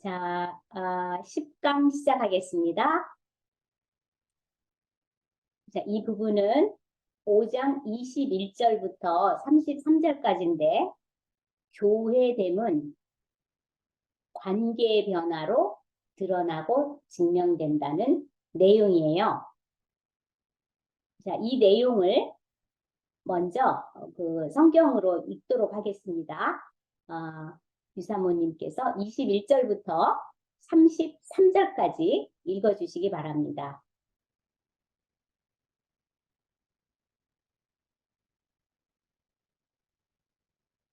자, 10강 시작하겠습니다. 자, 이 부분은 5장 21절부터 33절까지인데, 교회됨은 관계의 변화로 드러나고 증명된다는 내용이에요. 자, 이 내용을 먼저 그 성경으로 읽도록 하겠습니다. 유사모님께서 21절부터 33절까지 읽어주시기 바랍니다.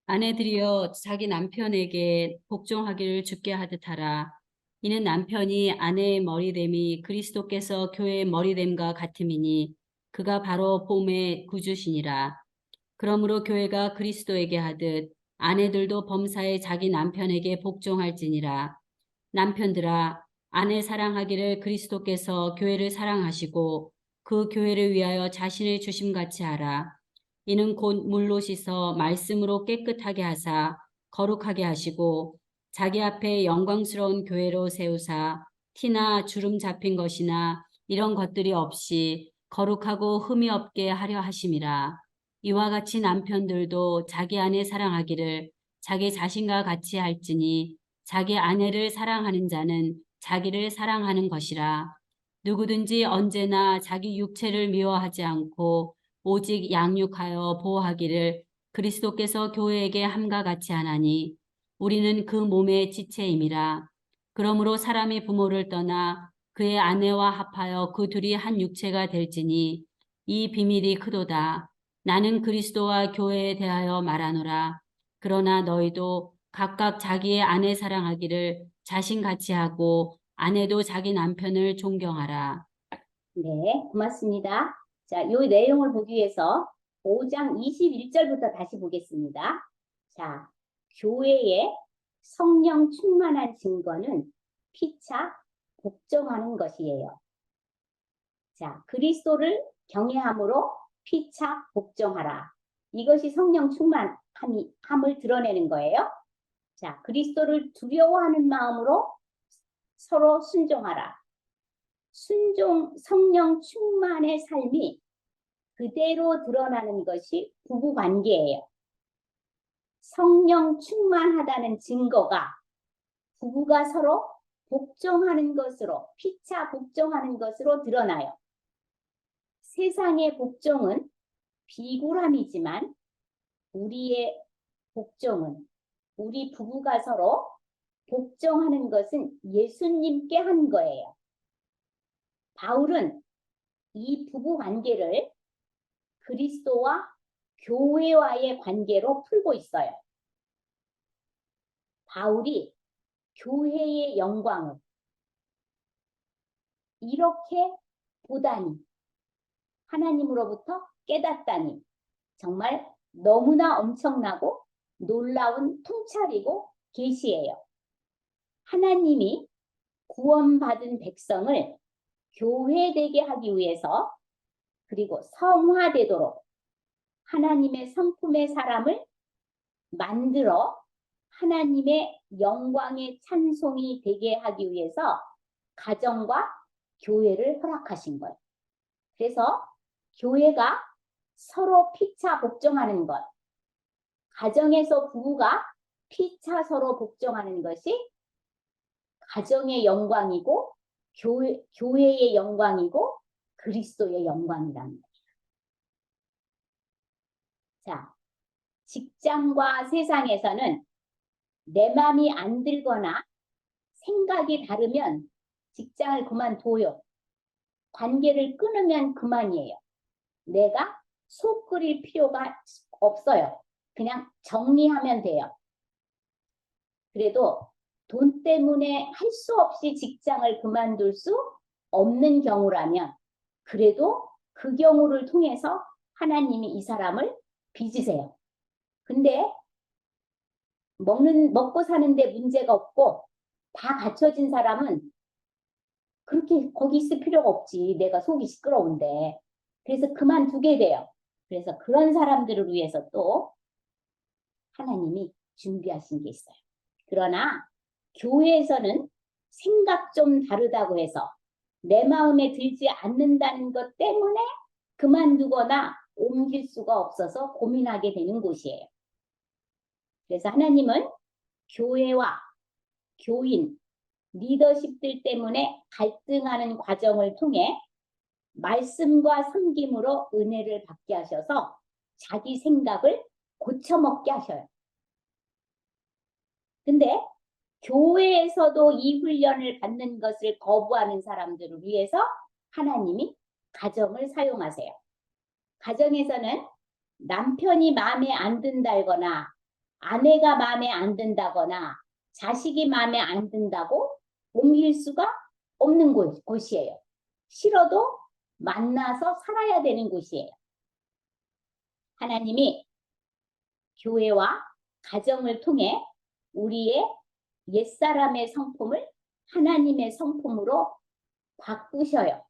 아내들이여 자기 남편에게 복종하기를 주께 하듯 하라. 이는 남편이 아내의 머리됨이 그리스도께서 교회의 머리됨과 같음이니 그가 바로 봄의 구주시니라. 그러므로 교회가 그리스도에게 하듯 아내들도 범사에 자기 남편에게 복종할지니라. 남편들아, 아내 사랑하기를 그리스도께서 교회를 사랑하시고 그 교회를 위하여 자신을 주심같이 하라. 이는 곧 물로 씻어 말씀으로 깨끗하게 하사 거룩하게 하시고 자기 앞에 영광스러운 교회로 세우사 티나 주름 잡힌 것이나 이런 것들이 없이 거룩하고 흠이 없게 하려 하심이라. 이와 같이 남편들도 자기 아내 사랑하기를 자기 자신과 같이 할지니 자기 아내를 사랑하는 자는 자기를 사랑하는 것이라. 누구든지 언제나 자기 육체를 미워하지 않고 오직 양육하여 보호하기를 그리스도께서 교회에게 함과 같이 하나니 우리는 그 몸의 지체임이라. 그러므로 사람이 부모를 떠나 그의 아내와 합하여 그 둘이 한 육체가 될지니 이 비밀이 크도다. 나는 그리스도와 교회에 대하여 말하노라. 그러나 너희도 각각 자기의 아내 사랑하기를 자신같이 하고 아내도 자기 남편을 존경하라. 네, 고맙습니다. 자, 이 내용을 보기 위해서 5장 21절부터 다시 보겠습니다. 자, 교회의 성령 충만한 증거는 피차 복종하는 것이에요. 자, 그리스도를 경외함으로 피차 복종하라. 이것이 성령 충만함을 드러내는 거예요. 자, 그리스도를 두려워하는 마음으로 서로 순종하라. 성령 충만의 삶이 그대로 드러나는 것이 부부 관계예요. 성령 충만하다는 증거가 부부가 서로 복종하는 것으로, 피차 복종하는 것으로 드러나요. 세상의 복종은 비굴함이지만 우리의 복종은, 우리 부부가 서로 복종하는 것은 예수님께 한 거예요. 바울은 이 부부 관계를 그리스도와 교회와의 관계로 풀고 있어요. 바울이 교회의 영광을 이렇게 보다니, 하나님으로부터 깨닫다니, 정말 너무나 엄청나고 놀라운 통찰이고 계시예요. 하나님이 구원받은 백성을 교회되게 하기 위해서, 그리고 성화되도록 하나님의 성품의 사람을 만들어 하나님의 영광의 찬송이 되게 하기 위해서 가정과 교회를 허락하신 거예요. 그래서 교회가 서로 피차 복종하는 것, 가정에서 부부가 피차 서로 복종하는 것이 가정의 영광이고 교회의 영광이고 그리스도의 영광이랍니다. 자, 직장과 세상에서는 내 마음이 안 들거나 생각이 다르면 직장을 그만둬요. 관계를 끊으면 그만이에요. 내가 속 끓일 필요가 없어요. 그냥 정리하면 돼요. 그래도 돈 때문에 할 수 없이 직장을 그만둘 수 없는 경우라면 그래도 그 경우를 통해서 하나님이 이 사람을 빚으세요. 근데 먹고 사는데 문제가 없고 다 갖춰진 사람은 그렇게 거기 있을 필요가 없지. 내가 속이 시끄러운데. 그래서 그만두게 돼요. 그래서 그런 사람들을 위해서 또 하나님이 준비하신 게 있어요. 그러나 교회에서는 생각 좀 다르다고 해서 내 마음에 들지 않는다는 것 때문에 그만두거나 옮길 수가 없어서 고민하게 되는 곳이에요. 그래서 하나님은 교회와 교인, 리더십들 때문에 갈등하는 과정을 통해 말씀과 섬김으로 은혜를 받게 하셔서 자기 생각을 고쳐먹게 하셔요. 근데 교회에서도 이 훈련을 받는 것을 거부하는 사람들을 위해서 하나님이 가정을 사용하세요. 가정에서는 남편이 마음에 안 든다거나 아내가 마음에 안 든다거나 자식이 마음에 안 든다고 옮길 수가 없는 곳이에요. 싫어도 만나서 살아야 되는 곳이에요. 하나님이 교회와 가정을 통해 우리의 옛사람의 성품을 하나님의 성품으로 바꾸셔요.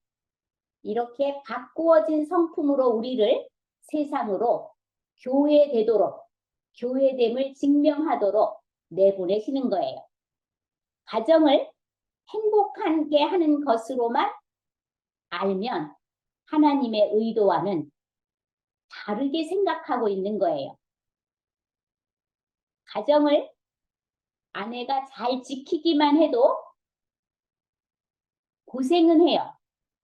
이렇게 바꾸어진 성품으로 우리를 세상으로 교회되도록, 교회됨을 증명하도록 내보내시는 거예요. 가정을 행복하게 하는 것으로만 알면 하나님의 의도와는 다르게 생각하고 있는 거예요. 가정을 아내가 잘 지키기만 해도 고생은 해요.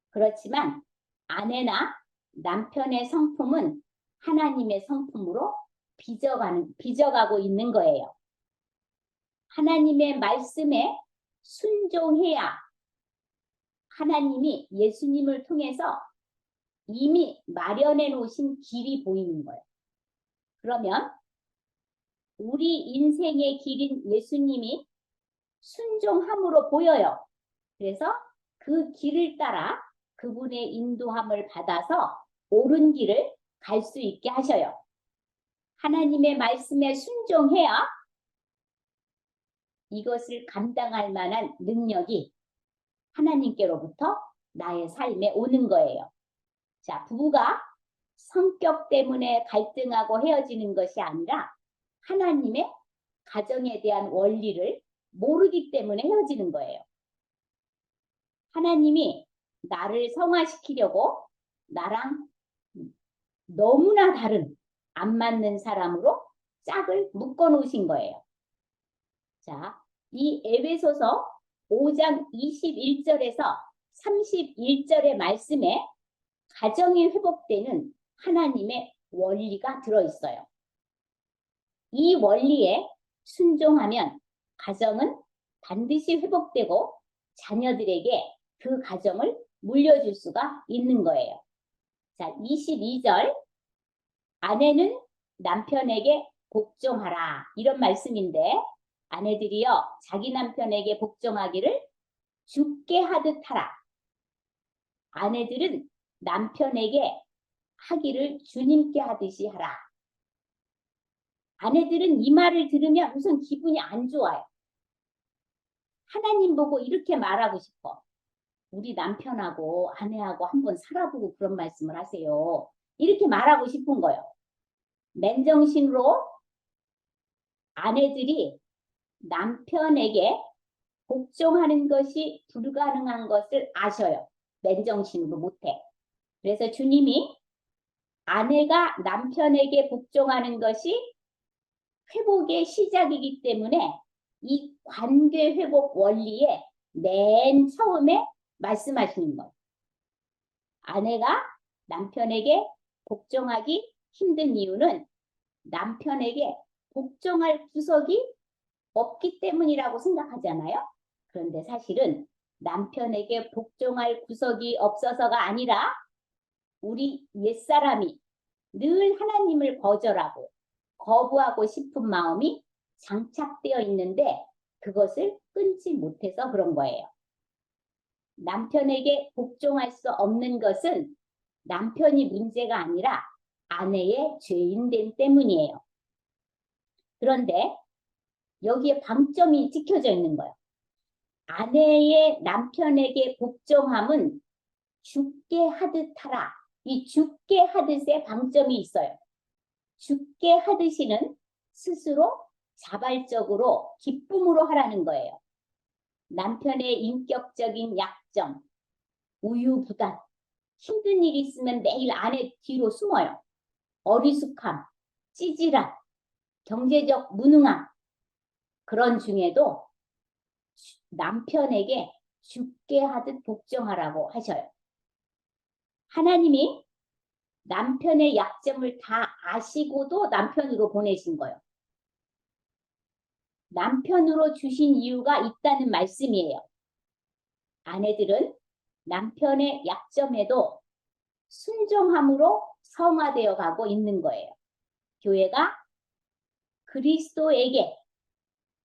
그렇지만 아내나 남편의 성품은 하나님의 성품으로 빚어가고 있는 거예요. 하나님의 말씀에 순종해야 하나님이 예수님을 통해서 이미 마련해 놓으신 길이 보이는 거예요. 그러면 우리 인생의 길인 예수님이 순종함으로 보여요. 그래서 그 길을 따라 그분의 인도함을 받아서 옳은 길을 갈 수 있게 하셔요. 하나님의 말씀에 순종해야 이것을 감당할 만한 능력이 하나님께로부터 나의 삶에 오는 거예요. 자, 부부가 성격 때문에 갈등하고 헤어지는 것이 아니라 하나님의 가정에 대한 원리를 모르기 때문에 헤어지는 거예요. 하나님이 나를 성화시키려고 나랑 너무나 다른 안 맞는 사람으로 짝을 묶어 놓으신 거예요. 자, 이 에베소서 5장 21절에서 31절의 말씀에 가정이 회복되는 하나님의 원리가 들어있어요. 이 원리에 순종하면 가정은 반드시 회복되고 자녀들에게 그 가정을 물려줄 수가 있는 거예요. 자, 22절 아내는 남편에게 복종하라 이런 말씀인데 아내들이여 자기 남편에게 복종하기를 주께 하듯 하라. 아내들은 남편에게 하기를 주님께 하듯이 하라. 아내들은 이 말을 들으면 우선 기분이 안 좋아요. 하나님 보고 이렇게 말하고 싶어. 우리 남편하고 아내하고 한번 살아보고 그런 말씀을 하세요. 이렇게 말하고 싶은 거예요. 맨정신으로 아내들이 남편에게 복종하는 것이 불가능한 것을 아셔요. 맨정신으로 못해. 그래서 주님이 아내가 남편에게 복종하는 것이 회복의 시작이기 때문에 이 관계 회복 원리에 맨 처음에 말씀하시는 거예요. 아내가 남편에게 복종하기 힘든 이유는 남편에게 복종할 구석이 없기 때문이라고 생각하잖아요. 그런데 사실은 남편에게 복종할 구석이 없어서가 아니라 우리 옛사람이 늘 하나님을 거절하고 거부하고 싶은 마음이 장착되어 있는데 그것을 끊지 못해서 그런 거예요. 남편에게 복종할 수 없는 것은 남편이 문제가 아니라 아내의 죄인됨 때문이에요. 그런데 여기에 방점이 찍혀져 있는 거예요. 아내의 남편에게 복종함은 죽게 하듯 하라. 이 죽게 하듯의 방점이 있어요. 죽게 하듯이는 스스로 자발적으로 기쁨으로 하라는 거예요. 남편의 인격적인 약점, 우유부단, 힘든 일이 있으면 매일 아내 뒤로 숨어요. 어리숙함, 찌질함, 경제적 무능함, 그런 중에도 남편에게 죽게 하듯 복종하라고 하셔요. 하나님이 남편의 약점을 다 아시고도 남편으로 보내신 거예요. 남편으로 주신 이유가 있다는 말씀이에요. 아내들은 남편의 약점에도 순종함으로 성화되어 가고 있는 거예요. 교회가 그리스도에게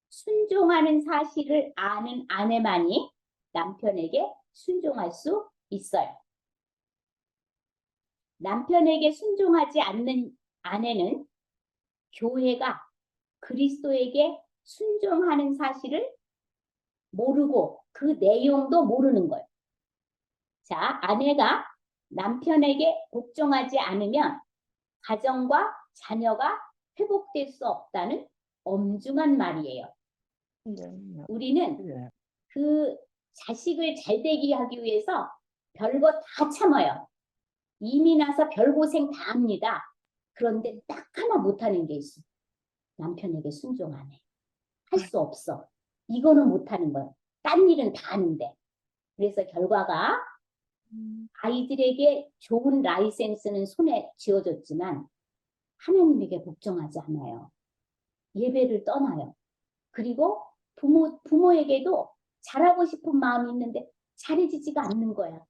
순종하는 사실을 아는 아내만이 남편에게 순종할 수 있어요. 남편에게 순종하지 않는 아내는 교회가 그리스도에게 순종하는 사실을 모르고 그 내용도 모르는 거예요. 자, 아내가 남편에게 복종하지 않으면 가정과 자녀가 회복될 수 없다는 엄중한 말이에요. 우리는 그 자식을 잘되게 하기 위해서 별거 다 참아요. 이미 나서 별고생 다 합니다. 그런데 딱 하나 못하는 게 있어. 남편에게 순종 안 해. 할 수 없어. 이거는 못하는 거예요. 딴 일은 다 하는데. 그래서 결과가 아이들에게 좋은 라이센스는 손에 쥐어줬지만 하나님에게 복종하지 않아요. 예배를 떠나요. 그리고 부모에게도 잘하고 싶은 마음이 있는데 잘해지지가 않는 거야.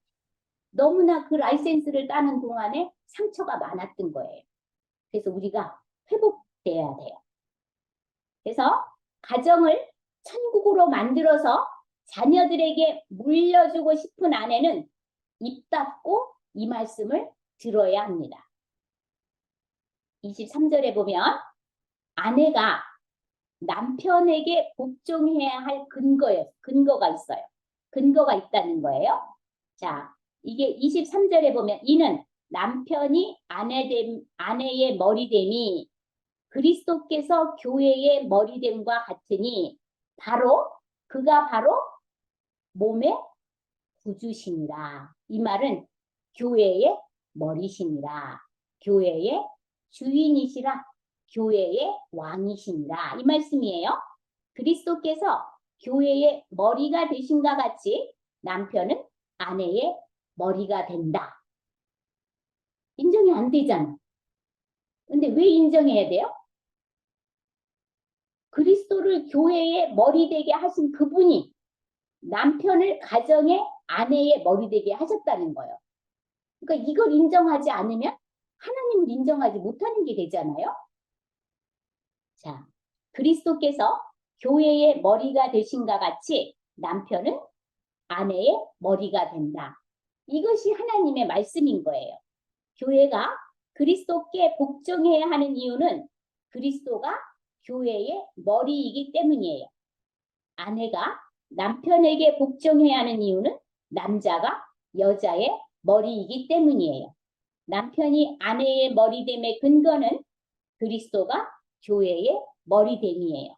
너무나 그 라이센스를 따는 동안에 상처가 많았던 거예요. 그래서 우리가 회복돼야 돼요. 그래서 가정을 천국으로 만들어서 자녀들에게 물려주고 싶은 아내는 입 닫고 이 말씀을 들어야 합니다. 23절에 보면 아내가 남편에게 복종해야 할 근거가 있어요. 근거가 있다는 거예요. 자, 이게 23절에 보면 이는 남편이 아내의 머리됨이 그리스도께서 교회의 머리됨과 같으니 그가 바로 몸의 구주시니라. 이 말은 교회의 머리시니라. 교회의 주인이시라. 교회의 왕이시니라. 이 말씀이에요. 그리스도께서 교회의 머리가 되신과 같이 남편은 아내의 머리가 된다. 인정이 안 되잖아. 근데 왜 인정해야 돼요? 그리스도를 교회의 머리 되게 하신 그분이 남편을 가정의 아내의 머리 되게 하셨다는 거예요. 그러니까 이걸 인정하지 않으면 하나님을 인정하지 못하는 게 되잖아요. 자, 그리스도께서 교회의 머리가 되신과 같이 남편은 아내의 머리가 된다. 이것이 하나님의 말씀인 거예요. 교회가 그리스도께 복종해야 하는 이유는 그리스도가 교회의 머리이기 때문이에요. 아내가 남편에게 복종해야 하는 이유는 남자가 여자의 머리이기 때문이에요. 남편이 아내의 머리됨의 근거는 그리스도가 교회의 머리됨이에요.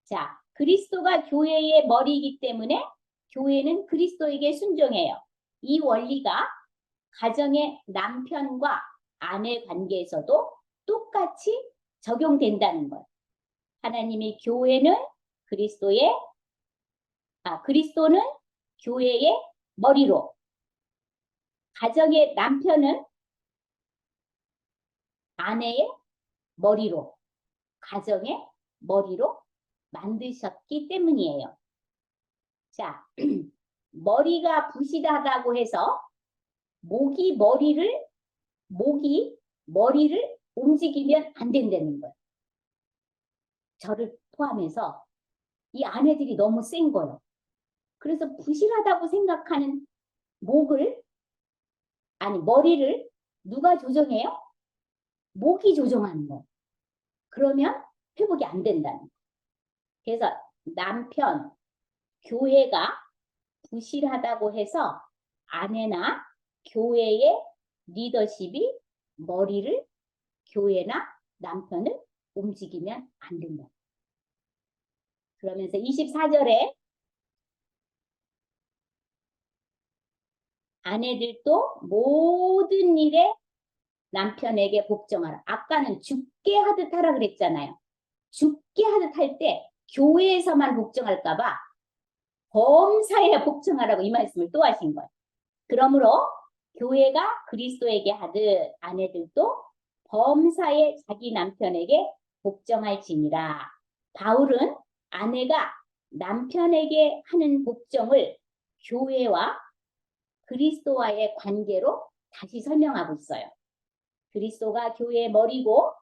자, 그리스도가 교회의 머리이기 때문에 교회는 그리스도에게 순종해요. 이 원리가 가정의 남편과 아내 관계에서도 똑같이 적용된다는 거예요. 하나님이 그리스도는 교회의 머리로, 가정의 남편은 아내의 머리로, 가정의 머리로 만드셨기 때문이에요. 자, 머리가 부실하다고 해서 목이 머리를 움직이면 안 된다는 거예요. 저를 포함해서 이 아내들이 너무 센 거예요. 그래서 부실하다고 생각하는 머리를 누가 조정해요? 목이 조정하는 거예요. 그러면 회복이 안 된다는 거예요. 그래서 남편, 교회가 부실하다고 해서 아내나 교회의 리더십이 교회나 남편을 움직이면 안 된다. 그러면서 24절에 아내들도 모든 일에 남편에게 복종하라. 아까는 죽게 하듯 하라 그랬잖아요. 죽게 하듯 할 때 교회에서만 복종할까 봐 범사에 복종하라고 이 말씀을 또 하신 거예요. 그러므로 교회가 그리스도에게 하듯 아내들도 범사에 자기 남편에게 복종할지니라. 바울은 아내가 남편에게 하는 복종을 교회와 그리스도와의 관계로 다시 설명하고 있어요. 그리스도가 교회의 머리고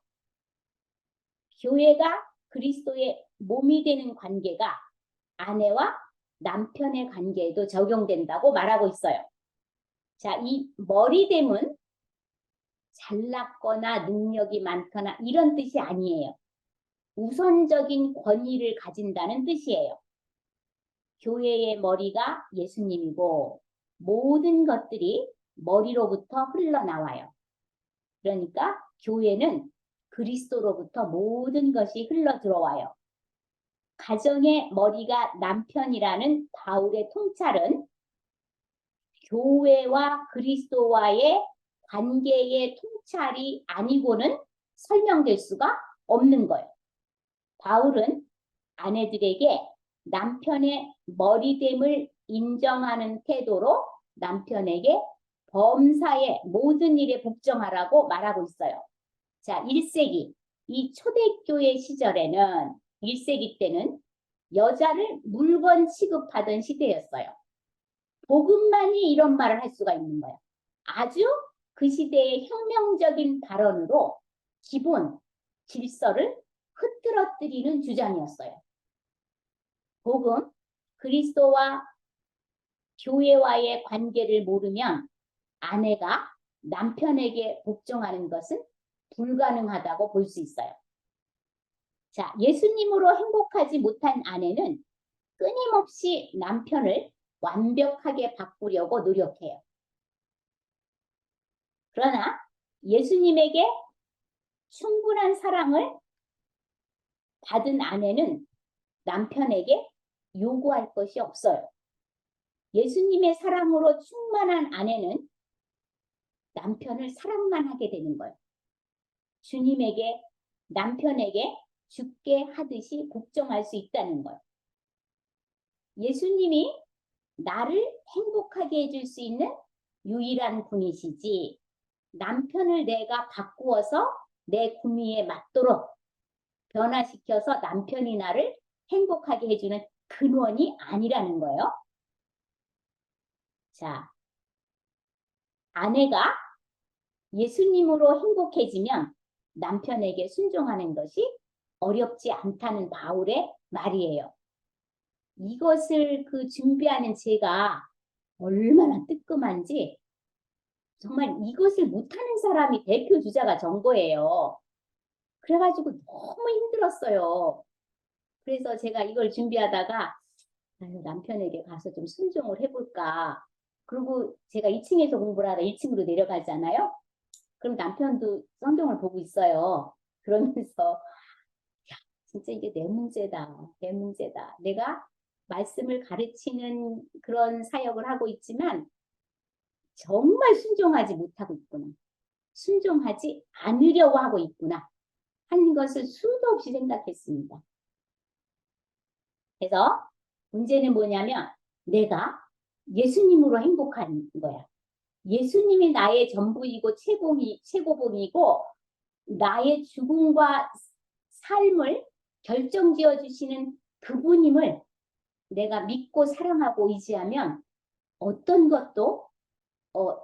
교회가 그리스도의 몸이 되는 관계가 아내와 남편의 관계에도 적용된다고 말하고 있어요. 자, 이 머리됨은 잘났거나 능력이 많거나 이런 뜻이 아니에요. 우선적인 권위를 가진다는 뜻이에요. 교회의 머리가 예수님이고 모든 것들이 머리로부터 흘러나와요. 그러니까 교회는 그리스도로부터 모든 것이 흘러 들어와요. 가정의 머리가 남편이라는 바울의 통찰은 교회와 그리스도와의 관계의 통찰이 아니고는 설명될 수가 없는 거예요. 바울은 아내들에게 남편의 머리됨을 인정하는 태도로 남편에게 범사의 모든 일에 복종하라고 말하고 있어요. 자, 1세기, 이 초대교회 시절에는 1세기 때는 여자를 물건 취급하던 시대였어요. 복음만이 이런 말을 할 수가 있는 거예요. 아주 그 시대의 혁명적인 발언으로 기본 질서를 흐트러뜨리는 주장이었어요. 복음, 그리스도와 교회와의 관계를 모르면 아내가 남편에게 복종하는 것은 불가능하다고 볼 수 있어요. 자, 예수님으로 행복하지 못한 아내는 끊임없이 남편을 완벽하게 바꾸려고 노력해요. 그러나 예수님에게 충분한 사랑을 받은 아내는 남편에게 요구할 것이 없어요. 예수님의 사랑으로 충만한 아내는 남편을 사랑만 하게 되는 거예요. 주님에게, 남편에게 죽게 하듯이 복종할 수 있다는 거예요. 예수님이 나를 행복하게 해줄 수 있는 유일한 분이시지, 남편을 내가 바꾸어서 내 구미에 맞도록 변화시켜서 남편이 나를 행복하게 해주는 근원이 아니라는 거예요. 자, 아내가 예수님으로 행복해지면 남편에게 순종하는 것이 어렵지 않다는 바울의 말이에요. 이것을 준비하는 제가 얼마나 뜨끔한지, 정말 이것을 못하는 사람이 대표 주자가 전 거예요. 그래가지고 너무 힘들었어요. 그래서 제가 이걸 준비하다가 남편에게 가서 좀 순종을 해볼까. 그리고 제가 2층에서 공부를 하다 1층으로 내려가잖아요. 그럼 남편도 성경을 보고 있어요. 그러면서 야, 진짜 이게 내 문제다. 내 문제다. 내가 말씀을 가르치는 그런 사역을 하고 있지만 정말 순종하지 못하고 있구나. 순종하지 않으려고 하고 있구나 하는 것을 수도 없이 생각했습니다. 그래서 문제는 뭐냐면 내가 예수님으로 행복한 거야. 예수님이 나의 전부이고 최고봉이고 나의 죽음과 삶을 결정지어 주시는 그분임을 내가 믿고 사랑하고 의지하면 어떤 것도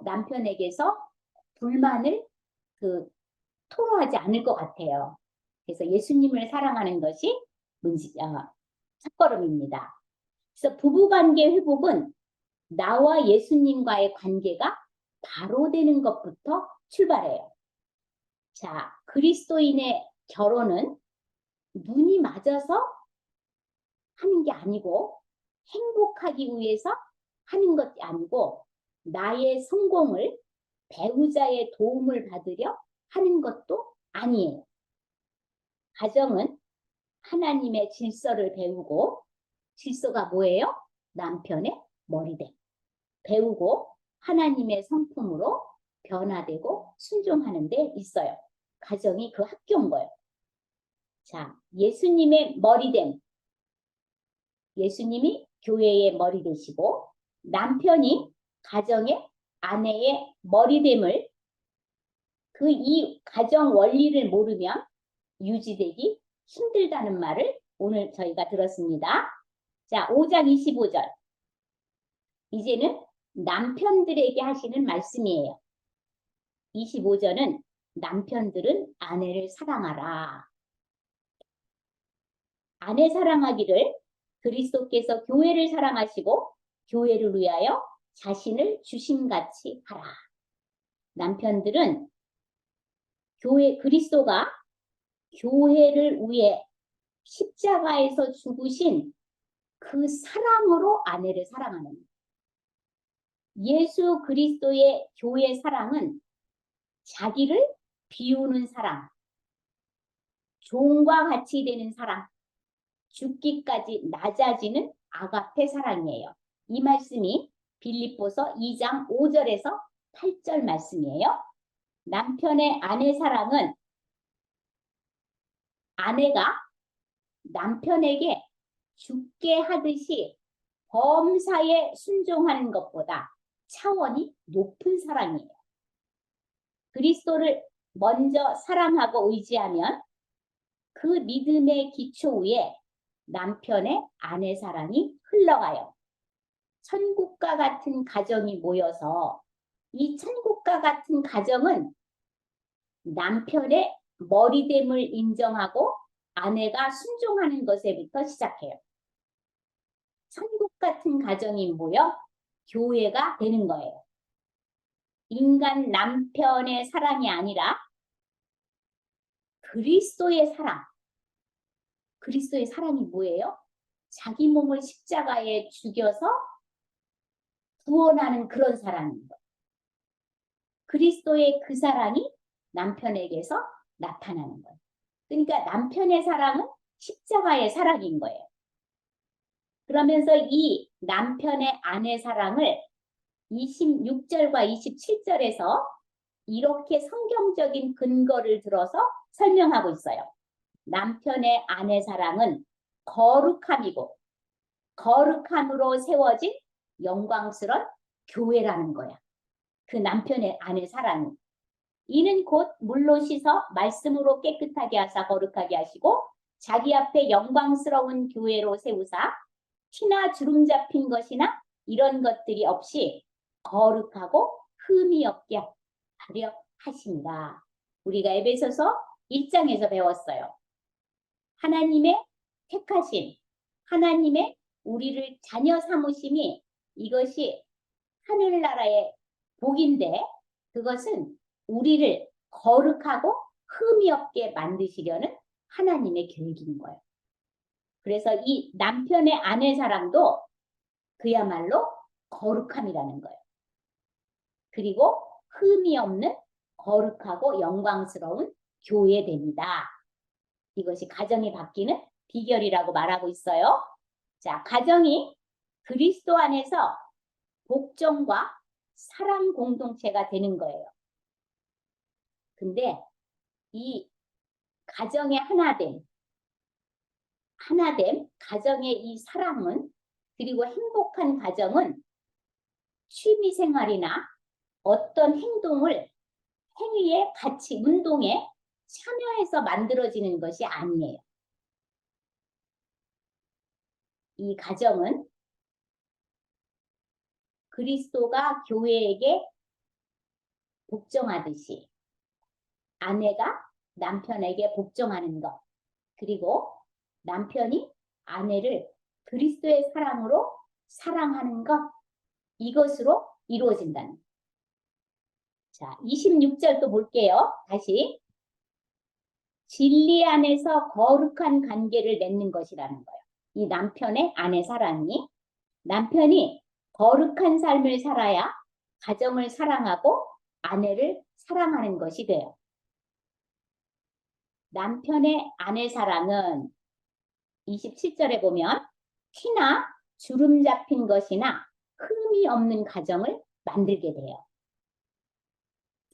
남편에게서 불만을 토로하지 않을 것 같아요. 그래서 예수님을 사랑하는 것이 첫걸음입니다. 그래서 부부관계 회복은 나와 예수님과의 관계가 바로 되는 것부터 출발해요. 자, 그리스도인의 결혼은 눈이 맞아서 하는 게 아니고 행복하기 위해서 하는 것이 아니고 나의 성공을 배우자의 도움을 받으려 하는 것도 아니에요. 가정은 하나님의 질서를 배우고, 질서가 뭐예요? 남편의 머리됨. 배우고 하나님의 성품으로 변화되고 순종하는 데 있어요. 가정이 그 학교인 거예요. 자, 예수님의 머리됨. 예수님이 교회의 머리 되시고 남편이 가정의 아내의 머리됨을 그 이 가정 원리를 모르면 유지되기 힘들다는 말을 오늘 저희가 들었습니다. 자, 5장 25절. 이제는 남편들에게 하시는 말씀이에요. 25절은 남편들은 아내를 사랑하라. 아내 사랑하기를 그리스도께서 교회를 사랑하시고 교회를 위하여 자신을 주심같이 하라. 남편들은 그리스도가 교회를 위해 십자가에서 죽으신 그 사랑으로 아내를 사랑하는 거예요. 예수 그리스도의 교회 사랑은 자기를 비우는 사랑, 종과 같이 되는 사랑, 죽기까지 낮아지는 아가페 사랑이에요. 이 말씀이 빌립보서 2장 5절에서 8절 말씀이에요. 남편의 아내 사랑은 아내가 남편에게 죽게 하듯이 범사에 순종하는 것보다 차원이 높은 사랑이에요. 그리스도를 먼저 사랑하고 의지하면 그 믿음의 기초 위에 남편의 아내 사랑이 흘러가요. 천국과 같은 가정이 모여서 이 천국과 같은 가정은 남편의 머리됨을 인정하고 아내가 순종하는 것에부터 시작해요. 천국 같은 가정이 모여 교회가 되는 거예요. 인간 남편의 사랑이 아니라 그리스도의 사랑. 그리스도의 사랑이 뭐예요? 자기 몸을 십자가에 죽여서 구원하는 그런 사랑인 거예요. 그리스도의 그 사랑이 남편에게서 나타나는 거예요. 그러니까 남편의 사랑은 십자가의 사랑인 거예요. 그러면서 이 남편의 아내 사랑을 26절과 27절에서 이렇게 성경적인 근거를 들어서 설명하고 있어요. 남편의 아내 사랑은 거룩함이고 거룩함으로 세워진 영광스러운 교회라는 거야. 그 남편의 아내 사랑이. 이는 곧 물로 씻어 말씀으로 깨끗하게 하사 거룩하게 하시고 자기 앞에 영광스러운 교회로 세우사 티나 주름 잡힌 것이나 이런 것들이 없이 거룩하고 흠이 없게 하려 하십니다. 우리가 에베소서 1장에서 배웠어요. 하나님의 택하심, 하나님의 우리를 자녀 삼으심이 이것이 하늘나라의 복인데 그것은 우리를 거룩하고 흠이 없게 만드시려는 하나님의 계획인 거예요. 그래서 이 남편의 아내 사랑도 그야말로 거룩함이라는 거예요. 그리고 흠이 없는 거룩하고 영광스러운 교회됩니다. 이것이 가정이 바뀌는 비결이라고 말하고 있어요. 자, 가정이 그리스도 안에서 복종과 사랑 공동체가 되는 거예요. 근데 이 가정의 하나됨, 가정의 이 사랑은 그리고 행복한 가정은 취미생활이나 어떤 행위에 같이 운동에 참여해서 만들어지는 것이 아니에요. 이 가정은 그리스도가 교회에게 복종하듯이 아내가 남편에게 복종하는 것, 그리고 남편이 아내를 그리스도의 사랑으로 사랑하는 것, 이것으로 이루어진다는 거예요. 자, 26절 또 볼게요. 다시. 진리 안에서 거룩한 관계를 맺는 것이라는 거예요. 이 남편의 아내 사랑이 남편이 거룩한 삶을 살아야 가정을 사랑하고 아내를 사랑하는 것이 돼요. 남편의 아내 사랑은 27절에 보면 티나 주름 잡힌 것이나 흠이 없는 가정을 만들게 돼요.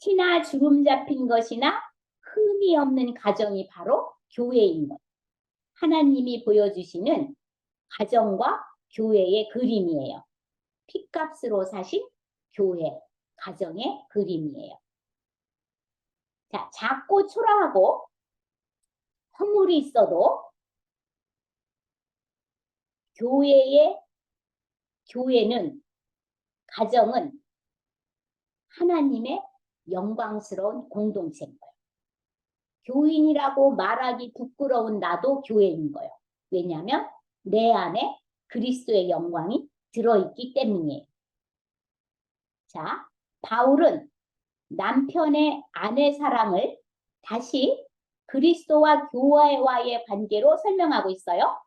티나 주름 잡힌 것이나 흠이 없는 가정이 바로 교회인 거예요. 하나님이 보여주시는 가정과 교회의 그림이에요. 핏값으로 사신 교회, 가정의 그림이에요. 자, 작고 초라하고 허물이 있어도 교회는, 가정은 하나님의 영광스러운 공동체인 거예요. 교인이라고 말하기 부끄러운 나도 교회인 거예요. 왜냐하면 내 안에 그리스도의 영광이 들어있기 때문이에요. 자, 바울은 남편의 아내 사랑을 다시 그리스도와 교회와의 관계로 설명하고 있어요.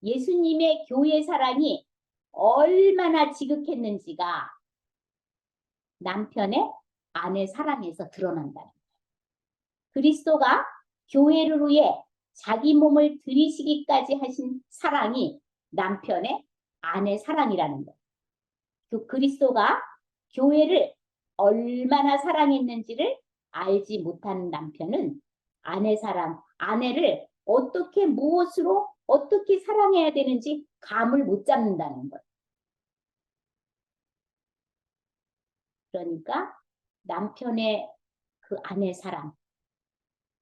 예수님의 교회 사랑이 얼마나 지극했는지가 남편의 아내 사랑에서 드러난다는 거예요. 그리스도가 교회를 위해 자기 몸을 들이시기까지 하신 사랑이 남편의 아내 사랑이라는 거예요. 그 그리스도가 교회를 얼마나 사랑했는지를 알지 못하는 남편은 아내 사랑, 아내를 어떻게 무엇으로 어떻게 사랑해야 되는지 감을 못 잡는다는 거예요. 그러니까 남편의 그 아내 사랑,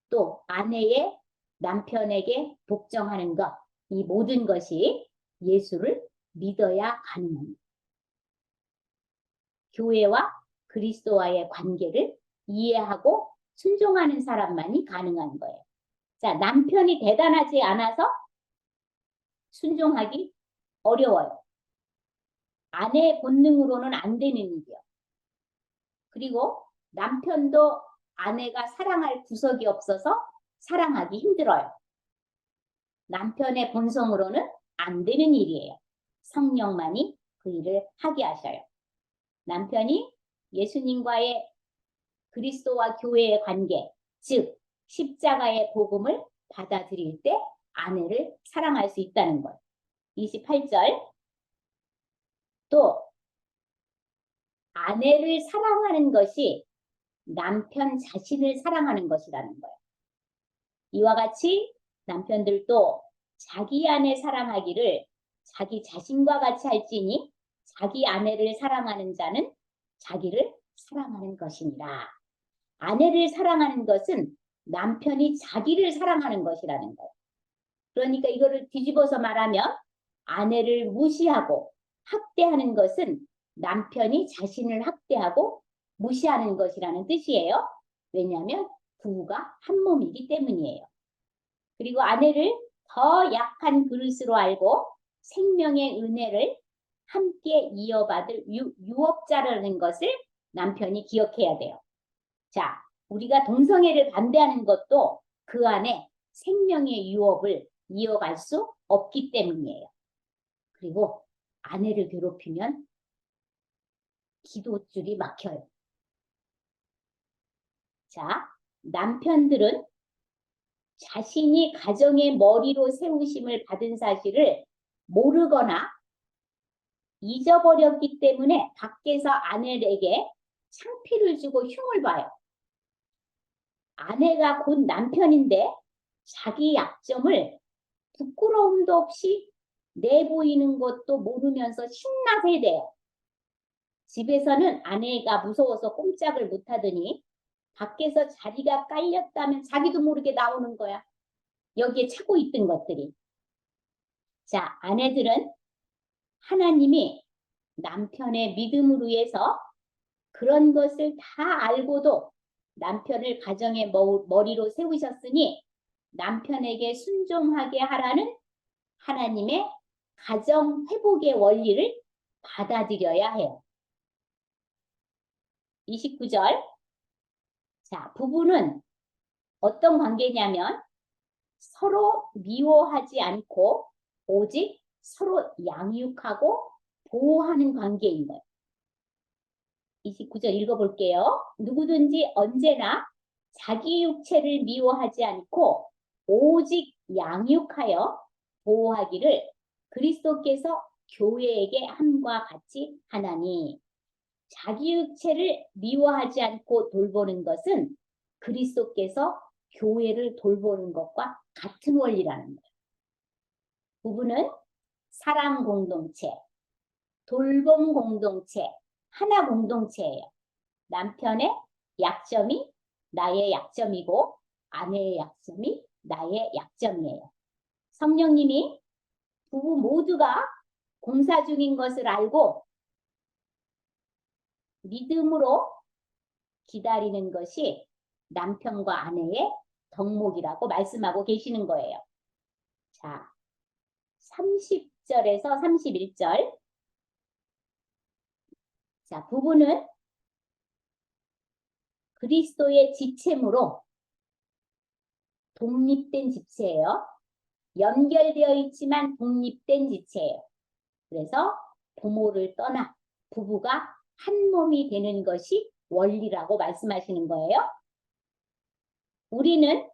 또 아내의 남편에게 복종하는 것, 이 모든 것이 예수를 믿어야 가능합니다. 교회와 그리스도와의 관계를 이해하고 순종하는 사람만이 가능한 거예요. 자, 남편이 대단하지 않아서 순종하기 어려워요. 아내의 본능으로는 안 되는 일이요. 그리고 남편도 아내가 사랑할 구석이 없어서 사랑하기 힘들어요. 남편의 본성으로는 안 되는 일이에요. 성령만이 그 일을 하게 하셔요. 남편이 예수님과의 그리스도와 교회의 관계, 즉 십자가의 복음을 받아들일 때 아내를 사랑할 수 있다는 것. 28절. 또 아내를 사랑하는 것이 남편 자신을 사랑하는 것이라는 거예요. 이와 같이 남편들도 자기 아내 사랑하기를 자기 자신과 같이 할지니 자기 아내를 사랑하는 자는 자기를 사랑하는 것이니라. 아내를 사랑하는 것은 남편이 자기를 사랑하는 것이라는 거예요. 그러니까 이거를 뒤집어서 말하면 아내를 무시하고 학대하는 것은 남편이 자신을 학대하고 무시하는 것이라는 뜻이에요. 왜냐하면 부부가 한 몸이기 때문이에요. 그리고 아내를 더 약한 그릇으로 알고 생명의 은혜를 함께 이어받을 유업자라는 것을 남편이 기억해야 돼요. 자, 우리가 동성애를 반대하는 것도 그 안에 생명의 유업을 이어갈 수 없기 때문이에요. 그리고 아내를 괴롭히면 기도줄이 막혀요. 자, 남편들은 자신이 가정의 머리로 세우심을 받은 사실을 모르거나 잊어버렸기 때문에 밖에서 아내에게 창피를 주고 흉을 봐요. 아내가 곧 남편인데 자기 약점을 부끄러움도 없이 내보이는 것도 모르면서 흉나게 돼요. 집에서는 아내가 무서워서 꼼짝을 못하더니 밖에서 자리가 깔렸다면 자기도 모르게 나오는 거야. 여기에 차고 있던 것들이. 자, 아내들은 하나님이 남편의 믿음을 위해서 그런 것을 다 알고도 남편을 가정의 머리로 세우셨으니 남편에게 순종하게 하라는 하나님의 가정 회복의 원리를 받아들여야 해요. 29절. 자, 부부는 어떤 관계냐면 서로 미워하지 않고 오직 서로 양육하고 보호하는 관계인 거예요. 29절 읽어볼게요. 누구든지 언제나 자기 육체를 미워하지 않고 오직 양육하여 보호하기를 그리스도께서 교회에게 함과 같이 하나니. 자기 육체를 미워하지 않고 돌보는 것은 그리스도께서 교회를 돌보는 것과 같은 원리라는 거예요. 부부는 사랑 공동체, 돌봄 공동체, 하나 공동체예요. 남편의 약점이 나의 약점이고 아내의 약점이 나의 약점이에요. 성령님이 부부 모두가 공사 중인 것을 알고 믿음으로 기다리는 것이 남편과 아내의 덕목이라고 말씀하고 계시는 거예요. 자, 30절에서 31절. 자, 부부는 그리스도의 지체므로 독립된 지체예요. 연결되어 있지만 독립된 지체예요. 그래서 부모를 떠나 부부가 한 몸이 되는 것이 원리라고 말씀하시는 거예요. 우리는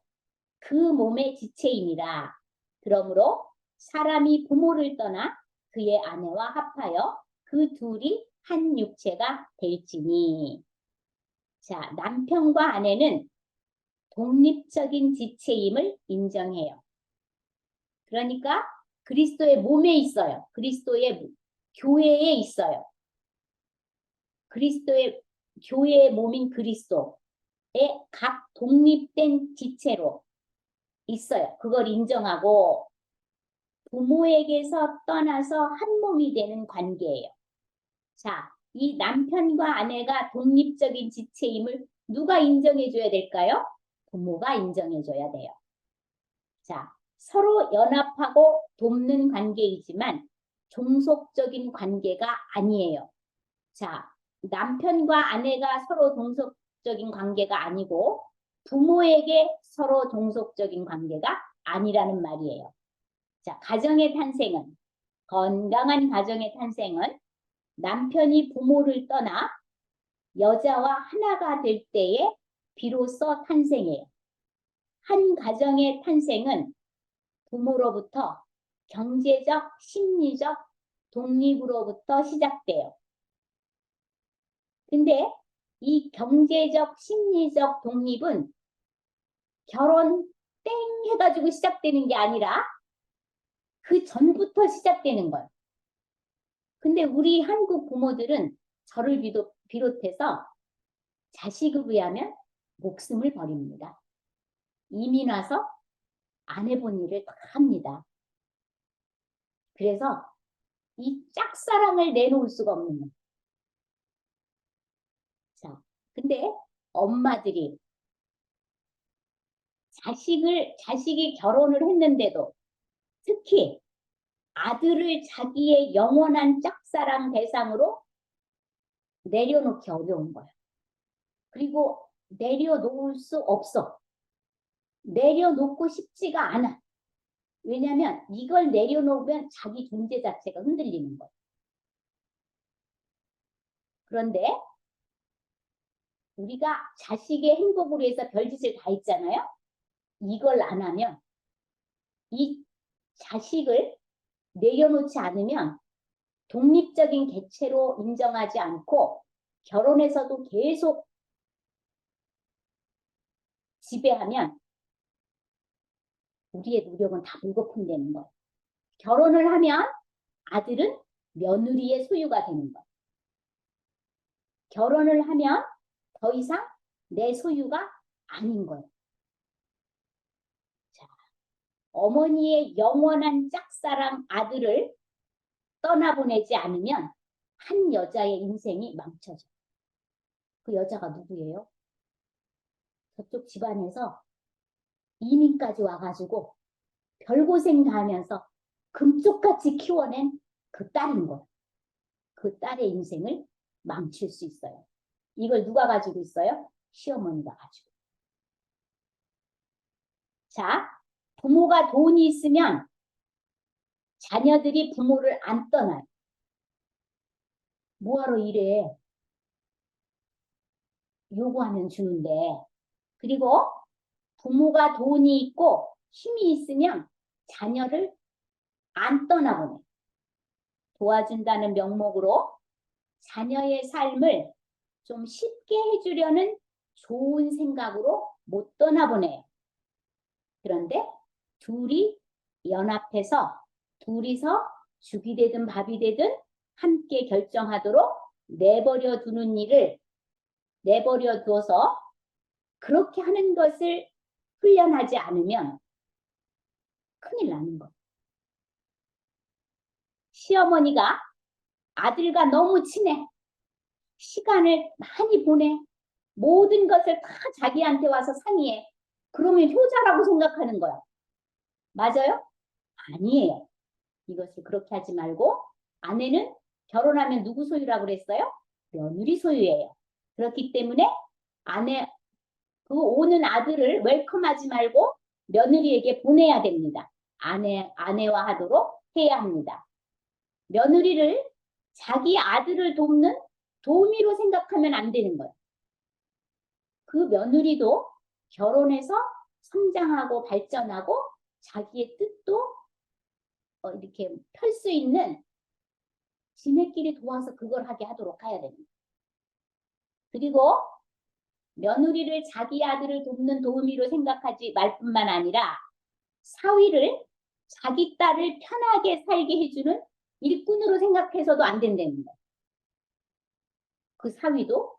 그 몸의 지체입니다. 그러므로 사람이 부모를 떠나 그의 아내와 합하여 그 둘이 한 육체가 될지니. 자, 남편과 아내는 독립적인 지체임을 인정해요. 그러니까 그리스도의 몸에 있어요. 그리스도의 교회에 있어요. 그리스도의 교회의 몸인 그리스도의 각 독립된 지체로 있어요. 그걸 인정하고 부모에게서 떠나서 한 몸이 되는 관계예요. 자, 이 남편과 아내가 독립적인 지체임을 누가 인정해줘야 될까요? 부모가 인정해줘야 돼요. 자, 서로 연합하고 돕는 관계이지만 종속적인 관계가 아니에요. 자, 남편과 아내가 서로 종속적인 관계가 아니고 부모에게 서로 종속적인 관계가 아니라는 말이에요. 자, 가정의 탄생은, 건강한 가정의 탄생은 남편이 부모를 떠나 여자와 하나가 될 때에 비로소 탄생해요. 한 가정의 탄생은 부모로부터 경제적, 심리적 독립으로부터 시작돼요. 근데 이 경제적, 심리적 독립은 결혼 땡 해가지고 시작되는 게 아니라 그 전부터 시작되는 거예요. 근데 우리 한국 부모들은 저를 비롯해서 자식을 위하면 목숨을 버립니다. 이민 와서 안 해본 일을 다 합니다. 그래서 이 짝사랑을 내놓을 수가 없는 거예요. 자, 근데 엄마들이 자식이 결혼을 했는데도 특히 아들을 자기의 영원한 짝사랑 대상으로 내려놓기 어려운 거예요. 그리고 내려놓을 수 없어. 내려놓고 싶지가 않아. 왜냐하면 이걸 내려놓으면 자기 존재 자체가 흔들리는 거예요. 그런데 우리가 자식의 행복을 위해서 별짓을 다 했잖아요. 이걸 안 하면 이 자식을 내려놓지 않으면 독립적인 개체로 인정하지 않고 결혼에서도 계속 지배하면 우리의 노력은 다 물거품 되는 거예요. 결혼을 하면 아들은 며느리의 소유가 되는 거예요. 결혼을 하면 더 이상 내 소유가 아닌 거예요. 자, 어머니의 영원한 짝사랑 아들을 떠나보내지 않으면 한 여자의 인생이 망쳐져요. 그 여자가 누구예요? 저쪽 집안에서 이민까지 와가지고 별고생 다 하면서 금쪽같이 키워낸 그 딸인 거예요. 그 딸의 인생을 망칠 수 있어요. 이걸 누가 가지고 있어요? 시어머니가 가지고. 자, 부모가 돈이 있으면 자녀들이 부모를 안 떠나요. 뭐하러 이래? 요구하면 주는데. 그리고 부모가 돈이 있고 힘이 있으면 자녀를 안 떠나보내. 도와준다는 명목으로 자녀의 삶을 좀 쉽게 해주려는 좋은 생각으로 못 떠나보내요. 그런데 둘이 연합해서 둘이서 죽이 되든 밥이 되든 함께 결정하도록 내버려 두는 일을 내버려 두어서 그렇게 하는 것을 훈련하지 않으면 큰일 나는 거예요. 시어머니가 아들과 너무 친해. 시간을 많이 보내. 모든 것을 다 자기한테 와서 상의해. 그러면 효자라고 생각하는 거야. 맞아요? 아니에요. 이것을 그렇게 하지 말고 아내는 결혼하면 누구 소유라고 그랬어요? 며느리 소유예요. 그렇기 때문에 아내 그 오는 아들을 웰컴하지 말고 며느리에게 보내야 됩니다. 아내와 하도록 해야 합니다. 며느리를 자기 아들을 돕는 도우미로 생각하면 안 되는 거예요. 그 며느리도 결혼해서 성장하고 발전하고 자기의 뜻도 이렇게 펼 수 있는 지네끼리 도와서 그걸 하게 하도록 해야 됩니다. 그리고 며느리를 자기 아들을 돕는 도우미로 생각하지 말 뿐만 아니라 사위를 자기 딸을 편하게 살게 해주는 일꾼으로 생각해서도 안 된다는 거예요. 그 사위도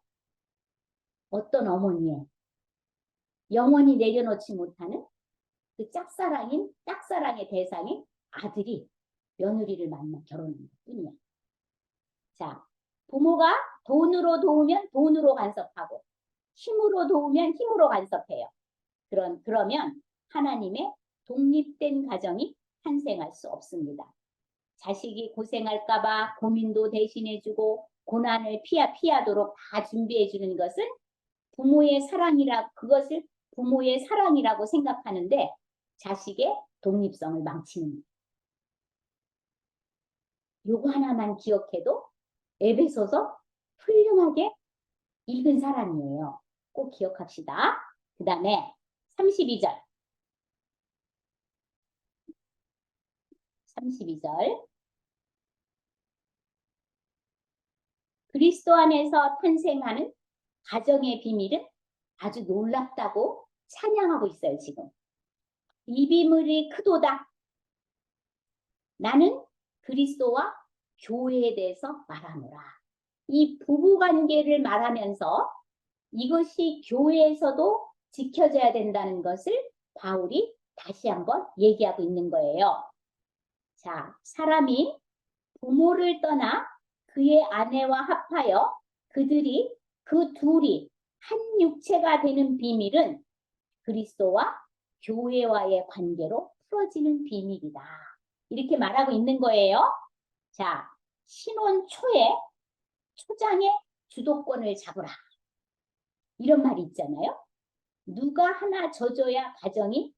어떤 어머니의 영원히 내려놓지 못하는 그 짝사랑의 대상인 아들이 며느리를 만나 결혼하는 것 뿐이야. 자, 부모가 돈으로 도우면 돈으로 간섭하고 힘으로 도우면 힘으로 간섭해요. 그러면 하나님의 독립된 가정이 탄생할 수 없습니다. 자식이 고생할까봐 고민도 대신해주고 고난을 피하도록 다 준비해주는 것은 그것을 부모의 사랑이라고 생각하는데 자식의 독립성을 망치는 거예요. 요거 하나만 기억해도 에베소서 훌륭하게 읽은 사람이에요. 꼭 기억합시다. 그 다음에 32절. 32절. 그리스도 안에서 탄생하는 가정의 비밀은 아주 놀랍다고 찬양하고 있어요, 지금. 이 비밀이 크도다. 나는 그리스도와 교회에 대해서 말하노라. 이 부부관계를 말하면서 이것이 교회에서도 지켜져야 된다는 것을 바울이 다시 한번 얘기하고 있는 거예요. 자, 사람이 부모를 떠나 그의 아내와 합하여 그 둘이 한 육체가 되는 비밀은 그리스도와 교회와의 관계로 풀어지는 비밀이다. 이렇게 말하고 있는 거예요. 자, 신혼 초장에 주도권을 잡으라. 이런 말이 있잖아요. 누가 하나 져줘야 가정이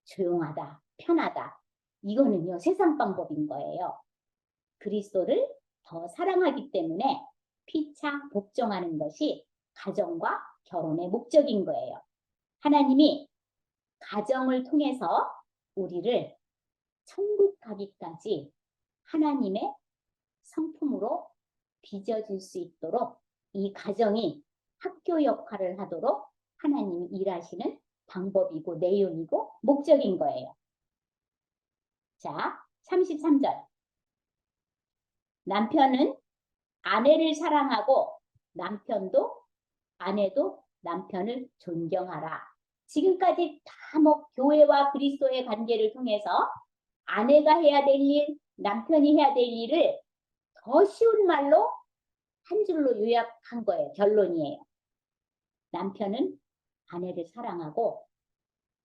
조용하다, 편하다. 이거는요, 세상 방법인 거예요. 그리스도를 더 사랑하기 때문에 피차 복종하는 것이 가정과 결혼의 목적인 거예요. 하나님이 가정을 통해서 우리를 천국 가기까지 하나님의 성품으로 빚어질 수 있도록 이 가정이 학교 역할을 하도록 하나님이 일하시는 방법이고 내용이고 목적인 거예요. 자, 33절. 남편은 아내를 사랑하고 아내도 남편을 존경하라. 지금까지 다 교회와 그리스도의 관계를 통해서 아내가 해야 될 일, 남편이 해야 될 일을 더 쉬운 말로 한 줄로 요약한 거예요. 결론이에요. 남편은 아내를 사랑하고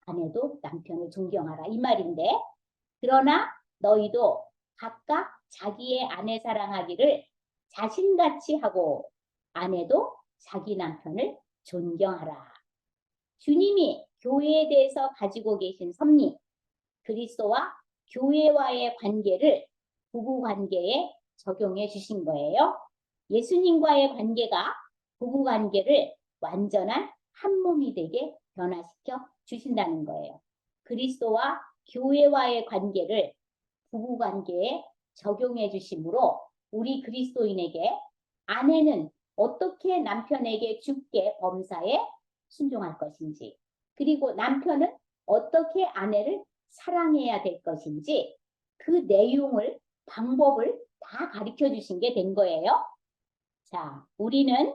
아내도 남편을 존경하라. 이 말인데, 그러나 너희도 각각 자기의 아내 사랑하기를 자신같이 하고 아내도 자기 남편을 존경하라. 주님이 교회에 대해서 가지고 계신 섭리, 그리스도와 교회와의 관계를 부부관계에 적용해 주신 거예요. 예수님과의 관계가 부부관계를 완전한 한 몸이 되게 변화시켜 주신다는 거예요. 그리스도와 교회와의 관계를 부부관계에 적용해 주심으로 우리 그리스도인에게 아내는 어떻게 남편에게 주께 범사에 순종할 것인지, 그리고 남편은 어떻게 아내를 사랑해야 될 것인지 그 내용을, 방법을 다 가르쳐 주신 게 된 거예요. 자, 우리는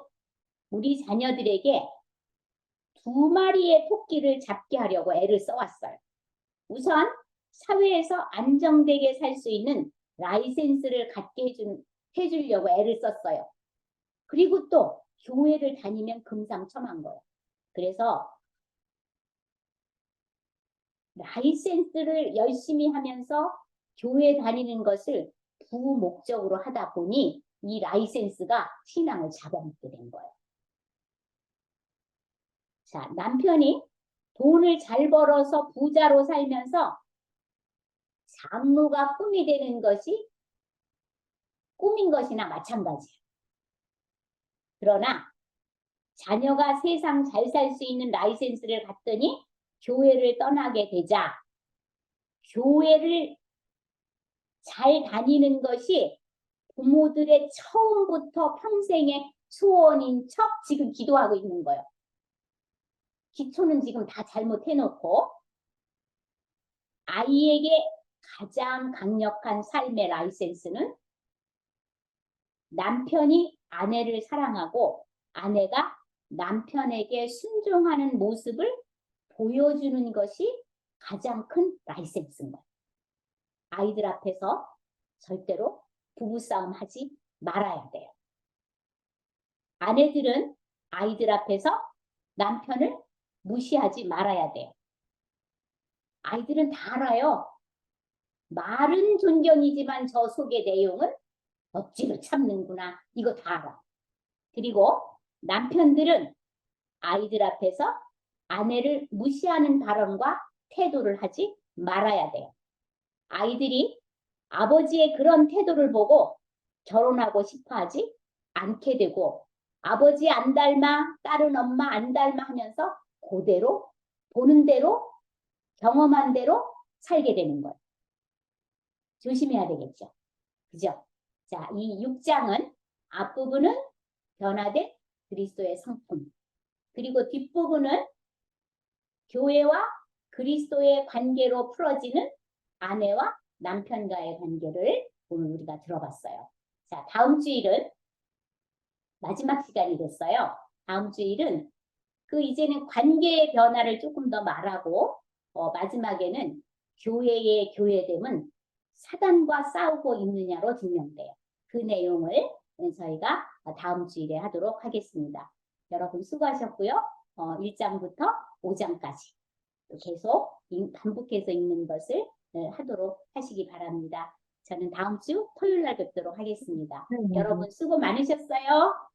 우리 자녀들에게 2마리의 토끼를 잡게 하려고 애를 써왔어요. 우선 사회에서 안정되게 살 수 있는 라이센스를 갖게 해주려고 애를 썼어요. 그리고 또 교회를 다니면 금상첨화인 거예요. 그래서 라이센스를 열심히 하면서 교회 다니는 것을 부목적으로 하다 보니 이 라이센스가 신앙을 잡아먹게 된 거예요. 자, 남편이 돈을 잘 벌어서 부자로 살면서 장로가 꿈이 되는 것이 꿈인 것이나 마찬가지예요. 그러나 자녀가 세상 잘 살 수 있는 라이센스를 갖더니 교회를 떠나게 되자 교회를 잘 다니는 것이 부모들의 처음부터 평생의 소원인 척 지금 기도하고 있는 거예요. 기초는 지금 다 잘못해놓고 아이에게 가장 강력한 삶의 라이센스는 남편이 아내를 사랑하고 아내가 남편에게 순종하는 모습을 보여주는 것이 가장 큰 라이센스인 거예요. 아이들 앞에서 절대로 부부싸움 하지 말아야 돼요. 아내들은 아이들 앞에서 남편을 무시하지 말아야 돼요. 아이들은 다 알아요. 말은 존경이지만 저 속의 내용은 억지로 참는구나. 이거 다 알아. 그리고 남편들은 아이들 앞에서 아내를 무시하는 발언과 태도를 하지 말아야 돼요. 아이들이 아버지의 그런 태도를 보고 결혼하고 싶어 하지 않게 되고 아버지 안 닮아, 딸은 엄마 안 닮아 하면서 그대로 보는 대로 경험한 대로 살게 되는 거예요. 조심해야 되겠죠. 그죠? 자, 이 6장은 앞부분은 변화된 그리스도의 성품, 그리고 뒷부분은 교회와 그리스도의 관계로 풀어지는 아내와 남편과의 관계를 오늘 우리가 들어봤어요. 자, 다음 주일은 마지막 시간이 됐어요. 다음 주일은 이제는 관계의 변화를 조금 더 말하고 마지막에는 교회의 교회됨은 사단과 싸우고 있느냐로 증명돼요. 그 내용을 저희가 다음 주일에 하도록 하겠습니다. 여러분 수고하셨고요. 1장부터 5장까지 계속 반복해서 읽는 것을 하도록 하시기 바랍니다. 저는 다음 주 토요일 날 뵙도록 하겠습니다. 여러분 수고 많으셨어요.